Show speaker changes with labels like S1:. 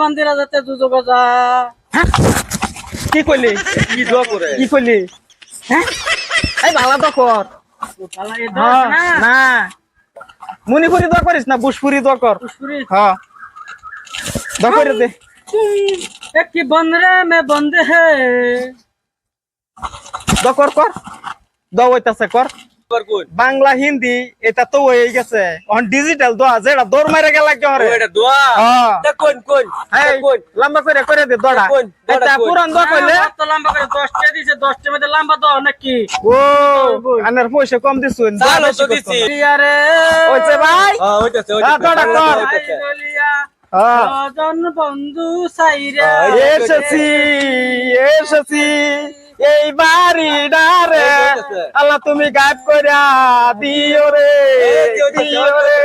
S1: মন্দিরে যেতে দুজো গজা।
S2: কি কইলি?
S3: কি দোয়া করে?
S2: কি কইলি? হ্যাঁ এই ভালো তো কর।
S1: শালা এ দোষ না।
S2: না মণিপুরি দোয়া করিস না, বুসপুরি দোয়া কর।
S1: পুষ্পুরি।
S2: হ্যাঁ দোয়া করে দে।
S1: एक की बंदरे में बंदे है।
S2: দোয়া কর কর। দোয়া হইতাছে কর।
S3: আবার কোন?
S2: বাংলা হিন্দি এটা তো হয়ে গেছে, অন ডিজিটাল দোয়া যেটা দৌড় মারে গেল লাগে
S3: ও
S2: হরে।
S3: এটা দোয়া?
S2: হ্যাঁ
S3: তা কোন কোন?
S2: এই
S3: কোন?
S2: লম্বা করে দে দোড়া।
S3: কোন? দোয়াটা
S2: এটা
S3: কোন?
S2: পুরান দোয়া কইলে
S1: কত লম্বা করে 10টা দিছে, 10টার মধ্যে লম্বা তো নাকি?
S2: ও আনার পয়সা কম দিছুন।
S3: তাহলে তো দিছি।
S1: আরে
S2: ওইছে ভাই।
S3: হ্যাঁ ওইটাছে
S2: হ্যাঁ, দোয়াটা কর।
S1: আইরলিয়া
S2: হ্যাঁ
S1: সজন বন্ধু সাইরা
S2: এসেছি এসেছি এই বাড়িটারে আল্লাহ তুমি গায়েব কইরা দিও রে দিও রে